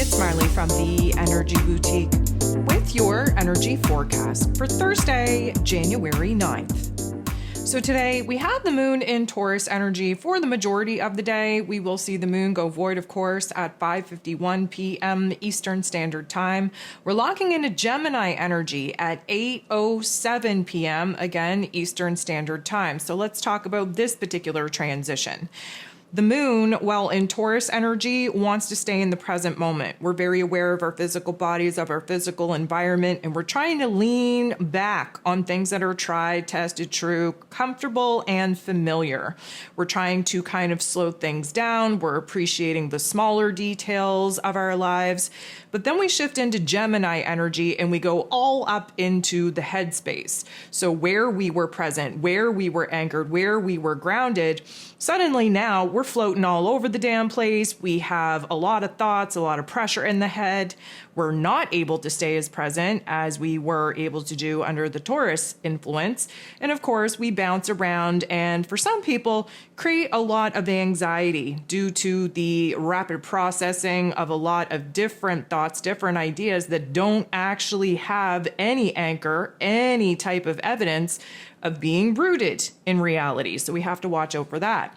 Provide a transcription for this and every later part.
it's Marley from the Energy Boutique with your energy forecast for Thursday, January 9th. So today we have the moon in Taurus energy for the majority of the day. We will see the moon go void, of course, at 5:51 p.m. Eastern Standard Time. We're locking into Gemini energy at 8:07 p.m. again Eastern Standard Time. So let's talk about this particular transition. The moon, while in Taurus energy, wants to stay in the present moment. We're very aware of our physical bodies, of our physical environment, and we're trying to lean back on things that are tried, tested, true, comfortable, and familiar. We're trying to kind of slow things down. We're appreciating the smaller details of our lives. But then we shift into Gemini energy and we go all up into the headspace. So where we were present, where we were anchored, where we were grounded, suddenly now we're floating all over the damn place. We have a lot of thoughts, a lot of pressure in the head. We're not able to stay as present as we were able to do under the Taurus influence. And of course, we bounce around and for some people create a lot of anxiety due to the rapid processing of a lot of different thoughts, different ideas that don't actually have any anchor, any type of evidence of being rooted in reality. So we have to watch out for that.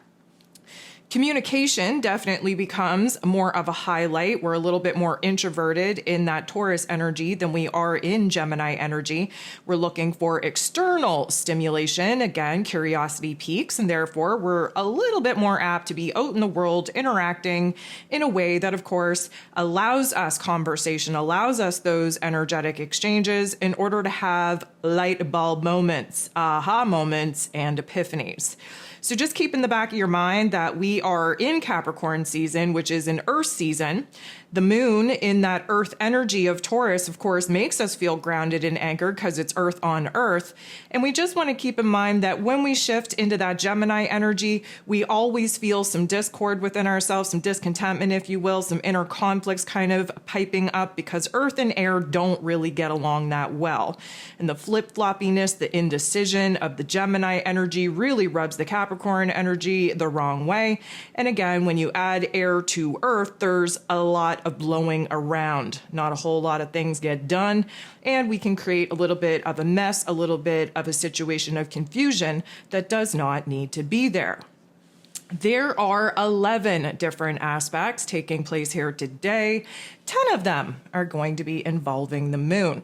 Communication definitely becomes more of a highlight. We're a little bit more introverted in that Taurus energy than we are in Gemini energy. We're looking for external stimulation. Again, curiosity peaks, and therefore we're a little bit more apt to be out in the world interacting in a way that, of course, allows us conversation, allows us those energetic exchanges in order to have light bulb moments, aha moments, and epiphanies. So just keep in the back of your mind that we are in Capricorn season, which is an Earth season. The moon in that Earth energy of Taurus, of course, makes us feel grounded and anchored because it's Earth on Earth. And we just want to keep in mind that when we shift into that Gemini energy, we always feel some discord within ourselves, some discontentment, if you will, some inner conflicts kind of piping up because Earth and air don't really get along that well. And the flip-floppiness, the indecision of the Gemini energy really rubs the Capricorn energy the wrong way. And again, when you add air to Earth, there's a lot of blowing around. Not a whole lot of things get done, and we can create a little bit of a mess, a little bit of a situation of confusion that does not need to be there. There are 11 different aspects taking place here today. 10 of them are going to be involving the moon.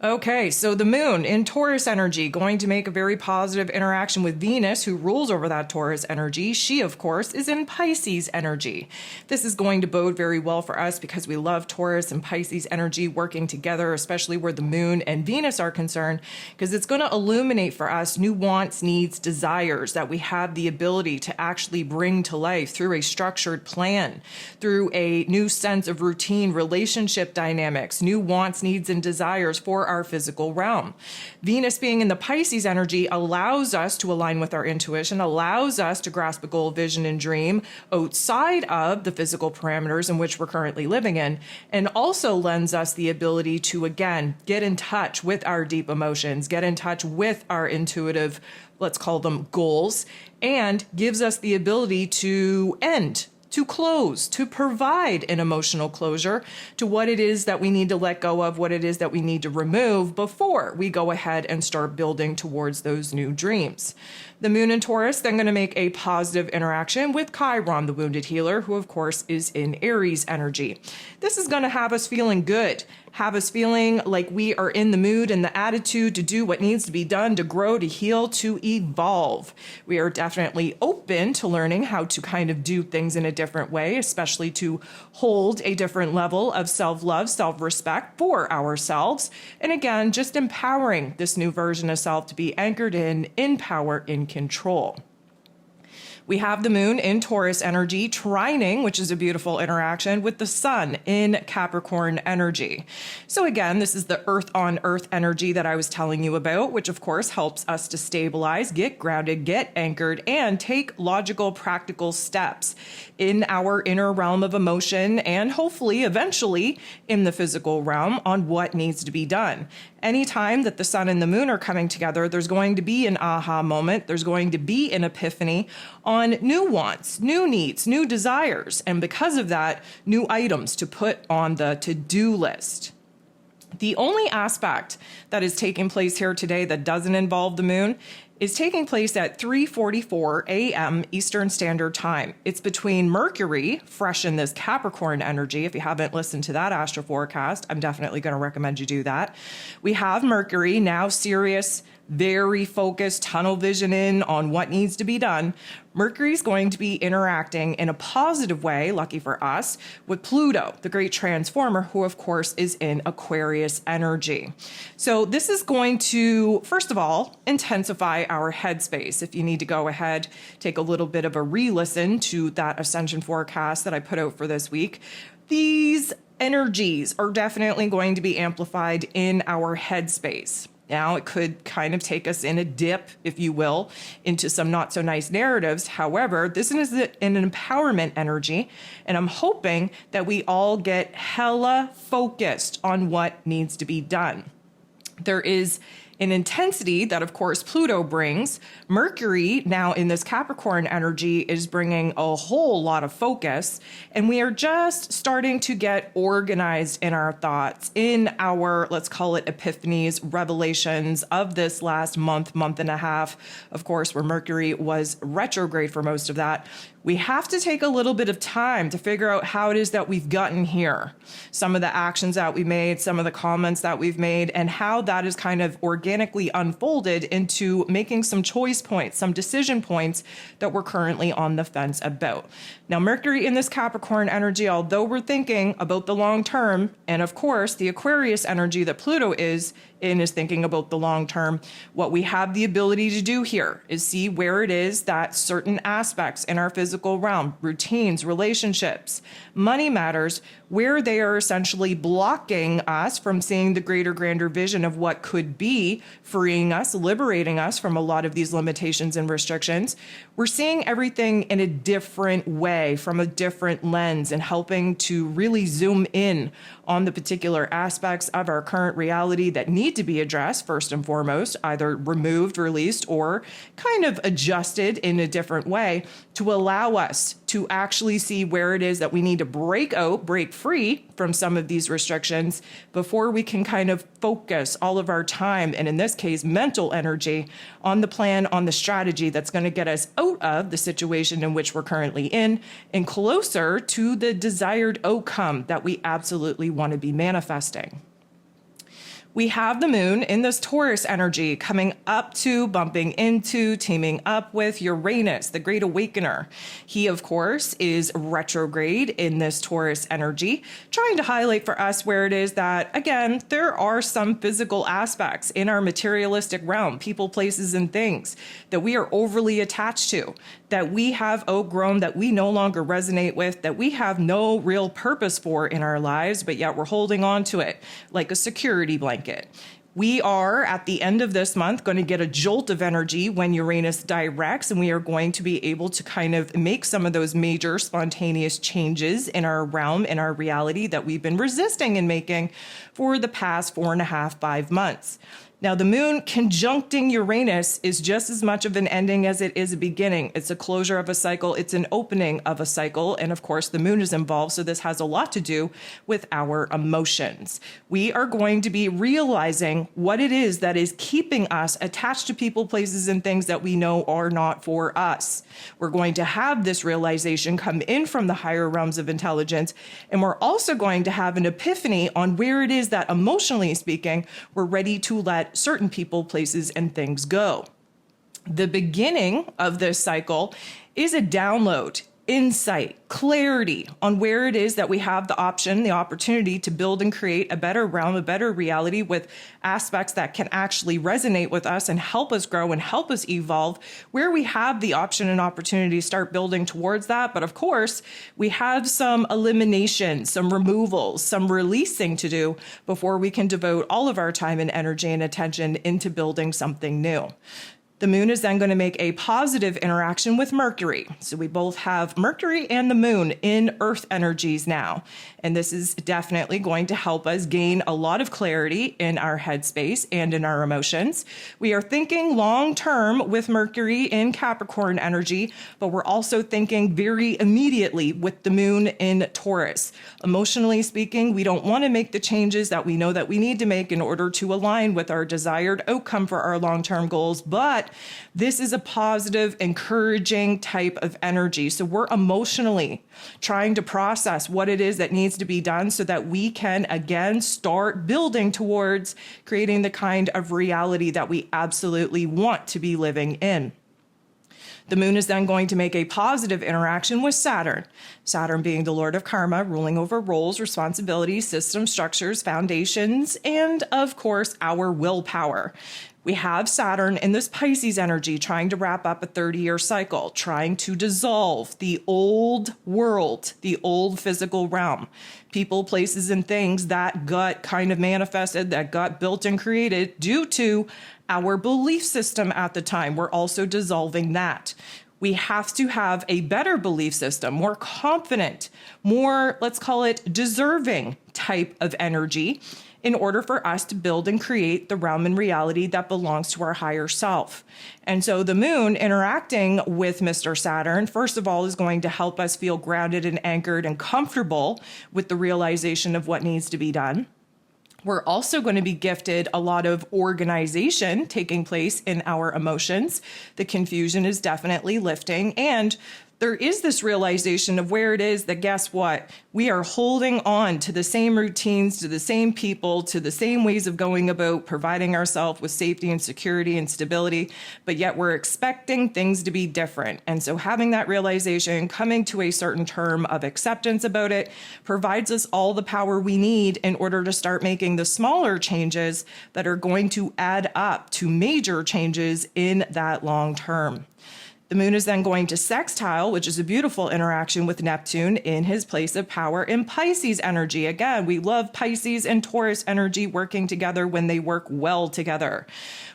Okay, so the moon in Taurus energy going to make a very positive interaction with Venus, who rules over that Taurus energy. She, of course, is in Pisces energy. This is going to bode very well for us because we love Taurus and Pisces energy working together, especially where the moon and Venus are concerned, because it's going to illuminate for us new wants, needs, desires that we have the ability to actually bring to life through a structured plan, through a new sense of routine, relationship dynamics, new wants, needs, and desires for our physical realm. Venus being in the Pisces energy allows us to align with our intuition, allows us to grasp a goal, vision, and dream outside of the physical parameters in which we're currently living in, and also lends us the ability to, again, get in touch with our deep emotions, get in touch with our intuitive, let's call them goals, and gives us the ability to end, to close, to provide an emotional closure to what it is that we need to let go of, what it is that we need to remove before we go ahead and start building towards those new dreams. The moon in Taurus then going to make a positive interaction with Chiron, the wounded healer, who of course is in Aries energy. This is going to have us feeling good, have us feeling like we are in the mood and the attitude to do what needs to be done, to grow, to heal, to evolve. We are definitely open to learning how to kind of do things in a different way, especially to hold a different level of self-love, self-respect for ourselves. And again, just empowering this new version of self to be anchored in power, in control. We have the moon in Taurus energy trining, which is a beautiful interaction, with the sun in Capricorn energy. So again, this is the earth on earth energy that I was telling you about, which of course helps us to stabilize, get grounded, get anchored, and take logical, practical steps in our inner realm of emotion and hopefully eventually in the physical realm on what needs to be done. anytime that the sun and the moon are coming together, there's going to be an aha moment. There's going to be an epiphany on new wants, new needs, new desires, and because of that, new items to put on the to-do list. The only aspect that is taking place here today that doesn't involve the moon is taking place at 3:44 a.m. Eastern Standard Time. It's between Mercury, fresh in this Capricorn energy. If you haven't listened to that astro forecast, I'm definitely going to recommend you do that. We have Mercury, now serious, very focused, tunnel vision in on what needs to be done. Mercury's going to be interacting in a positive way, lucky for us, with Pluto, the great transformer, who of course is in Aquarius energy. So this is going to, first of all, intensify our headspace. If you need to go ahead, take a little bit of a re-listen to that ascension forecast that I put out for this week. These energies are definitely going to be amplified in our headspace. Now, it could kind of take us in a dip, if you will, into some not so nice narratives. However, this is an empowerment energy, and I'm hoping that we all get hella focused on what needs to be done. There is an intensity that, of course, Pluto brings. Mercury, now in this Capricorn energy, is bringing a whole lot of focus, and we are just starting to get organized in our thoughts, in our, let's call it epiphanies, revelations of this last month, month and a half, of course, where Mercury was retrograde for most of that. We have to take a little bit of time to figure out how it is that we've gotten here, some of the actions that we made, some of the comments that we've made, and how that is kind of organically unfolded into making some choice points, some decision points that we're currently on the fence about. Now, Mercury in this Capricorn energy, although we're thinking about the long term, and of course, the Aquarius energy that Pluto is thinking about the long term, what we have the ability to do here is see where it is that certain aspects in our physical realm, routines, relationships, money matters, where they are essentially blocking us from seeing the greater, grander vision of what could be, freeing us, liberating us from a lot of these limitations and restrictions. We're seeing everything in a different way, from a different lens, and helping to really zoom in on the particular aspects of our current reality that need to be addressed first and foremost, either removed, released, or kind of adjusted in a different way to allow us to actually see where it is that we need to break out, break free from some of these restrictions before we can kind of focus all of our time, and in this case, mental energy, on the plan, on the strategy that's going to get us out of the situation in which we're currently in and closer to the desired outcome that we absolutely want to be manifesting. We have the moon in this Taurus energy coming up to, bumping into, teaming up with Uranus, the great awakener. He, of course, is retrograde in this Taurus energy, trying to highlight for us where it is that, again, there are some physical aspects in our materialistic realm, people, places, and things that we are overly attached to, that we have outgrown, that we no longer resonate with, that we have no real purpose for in our lives, but yet we're holding on to it like a security blanket. We are, at the end of this month, going to get a jolt of energy when Uranus directs, and we are going to be able to kind of make some of those major spontaneous changes in our realm, in our reality that we've been resisting and making for the past 4.5, 5 months. Now, the moon conjuncting Uranus is just as much of an ending as it is a beginning. It's a closure of a cycle. It's an opening of a cycle. And of course, the moon is involved. So this has a lot to do with our emotions. We are going to be realizing what it is that is keeping us attached to people, places, and things that we know are not for us. We're going to have this realization come in from the higher realms of intelligence. And we're also going to have an epiphany on where it is that, emotionally speaking, we're ready to let certain people, places, and things go. The beginning of this cycle is a download, insight, clarity on where it is that we have the option, the opportunity to build and create a better realm, a better reality with aspects that can actually resonate with us and help us grow and help us evolve, where we have the option and opportunity to start building towards that. But of course, we have some elimination, some removals, some releasing to do before we can devote all of our time and energy and attention into building something new. The moon is then going to make a positive interaction with Mercury. So we both have Mercury and the moon in Earth energies now. And this is definitely going to help us gain a lot of clarity in our headspace and in our emotions. We are thinking long term with Mercury in Capricorn energy, but we're also thinking very immediately with the moon in Taurus. Emotionally speaking, we don't want to make the changes that we know that we need to make in order to align with our desired outcome for our long-term goals, but this is a positive, encouraging type of energy. So we're emotionally trying to process what it is that needs to be done so that we can again start building towards creating the kind of reality that we absolutely want to be living in. The moon is then going to make a positive interaction with Saturn. Saturn being the Lord of Karma, ruling over roles, responsibilities, systems, structures, foundations, and of course, our willpower. We have Saturn in this Pisces energy trying to wrap up a 30-year cycle, trying to dissolve the old world, the old physical realm. People, places, and things that got kind of manifested, that got built and created due to our belief system at the time. We're also dissolving that. We have to have a better belief system, more confident, more, let's call it, deserving type of energy in order for us to build and create the realm and reality that belongs to our higher self. And so the moon interacting with Mr. Saturn, first of all, is going to help us feel grounded and anchored and comfortable with the realization of what needs to be done. We're also going to be gifted a lot of organization taking place in our emotions. The confusion is definitely lifting, and there is this realization of where it is that, guess what? We are holding on to the same routines, to the same people, to the same ways of going about providing ourselves with safety and security and stability, but yet we're expecting things to be different. And so having that realization, coming to a certain term of acceptance about it, provides us all the power we need in order to start making the smaller changes that are going to add up to major changes in that long term. The moon is then going to sextile, which is a beautiful interaction with Neptune in his place of power in Pisces energy. Again, we love Pisces and Taurus energy working together when they work well together.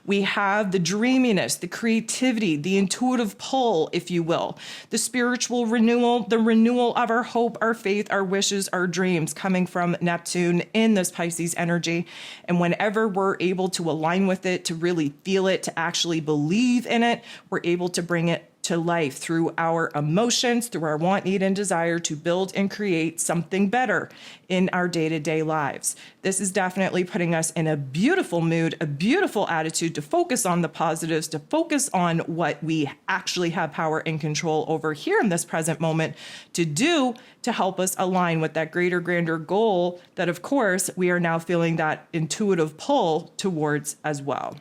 We have the dreaminess, the creativity, the intuitive pull, if you will, the spiritual renewal, the renewal of our hope, our faith, our wishes, our dreams coming from Neptune in this Pisces energy. And whenever we're able to align with it, to really feel it, to actually believe in it, we're able to bring it to life through our emotions, through our want, need, and desire to build and create something better in our day-to-day lives. This is definitely putting us in a beautiful mood, a beautiful attitude to focus on the positives, to focus on what we actually have power and control over here in this present moment to do to help us align with that greater, grander goal that, of course, we are now feeling that intuitive pull towards as well.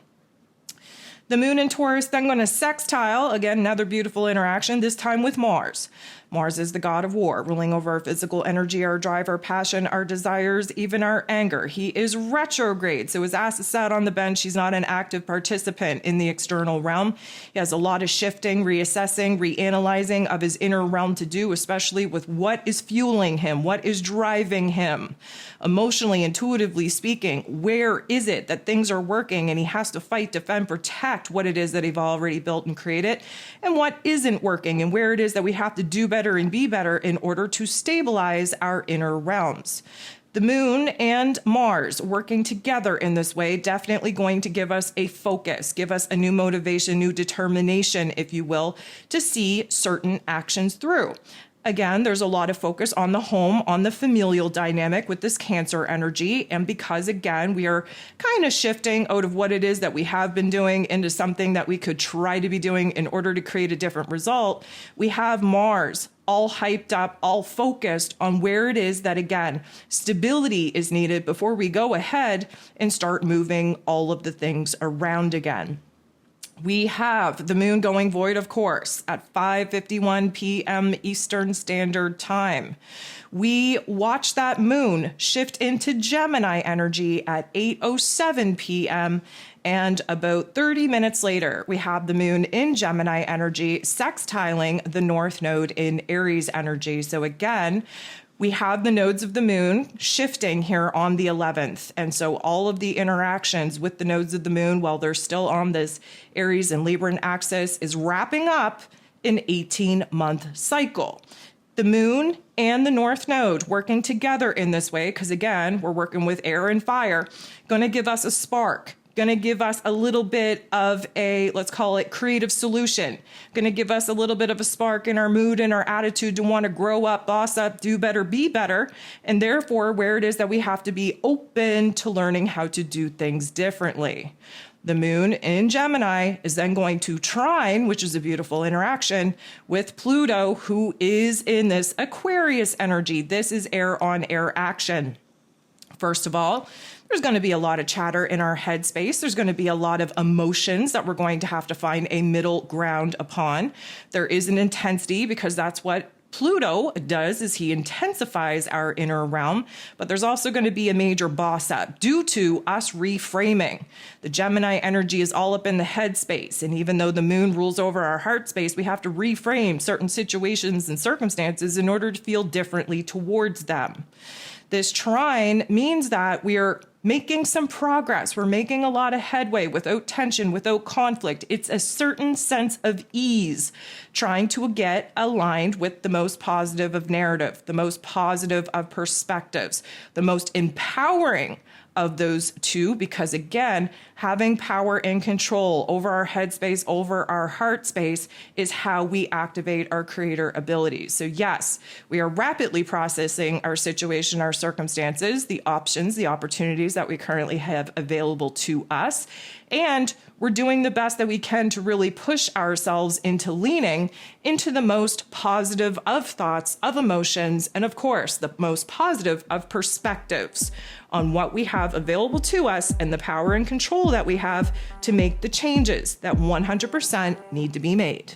The moon in Taurus then going to sextile, again, another beautiful interaction, this time with Mars. Mars is the god of war, ruling over our physical energy, our drive, our passion, our desires, even our anger. He is retrograde, so his ass is sat on the bench. He's not an active participant in the external realm. He has a lot of shifting, reassessing, reanalyzing of his inner realm to do, especially with what is fueling him, what is driving him. Emotionally, intuitively speaking, where is it that things are working and he has to fight, defend, protect what it is that he's already built and created, and what isn't working, and where it is that we have to do better and be better in order to stabilize our inner realms. The moon and Mars working together in this way, definitely going to give us a focus, give us a new motivation, new determination, if you will, to see certain actions through. Again, there's a lot of focus on the home, on the familial dynamic with this Cancer energy. And because, again, we are kind of shifting out of what it is that we have been doing into something that we could try to be doing in order to create a different result, we have Mars all hyped up, all focused on where it is that, again, stability is needed before we go ahead and start moving all of the things around again. We have the moon going void, of course, at 5:51 p.m. Eastern Standard Time. We watch that moon shift into Gemini energy at 8:07 p.m. And about 30 minutes later, we have the moon in Gemini energy sextiling the North Node in Aries energy. So again, We have the nodes of the moon shifting here on the 11th. And so all of the interactions with the nodes of the moon while they're still on this Aries and Libran axis is wrapping up an 18-month cycle. The moon and the north node working together in this way, because again, we're working with air and fire, going to give us a spark. Going to give us a little bit of a, let's call it creative solution. Going to give us a little bit of a spark in our mood and our attitude to want to grow up, boss up, do better, be better. And therefore, where it is that we have to be open to learning how to do things differently. The moon in Gemini is then going to trine, which is a beautiful interaction, with Pluto, who is in this Aquarius energy. This is air on air action. First of all, there's going to be a lot of chatter in our headspace. There's going to be a lot of emotions that we're going to have to find a middle ground upon. There is an intensity because that's what Pluto does, is he intensifies our inner realm, but there's also going to be a major boss up due to us reframing. The Gemini energy is all up in the headspace, and even though the moon rules over our heart space, we have to reframe certain situations and circumstances in order to feel differently towards them. This trine means that we are making some progress. We're making a lot of headway without tension, without conflict. It's a certain sense of ease, trying to get aligned with the most positive of narrative, the most positive of perspectives, the most empowering of those two, because again, having power and control over our headspace, over our heart space is how we activate our creator abilities. So yes, we are rapidly processing our situation, our circumstances, the options, the opportunities that we currently have available to us. And we're doing the best that we can to really push ourselves into leaning into the most positive of thoughts, of emotions, and of course, the most positive of perspectives on what we have available to us and the power and control that we have to make the changes that 100% need to be made.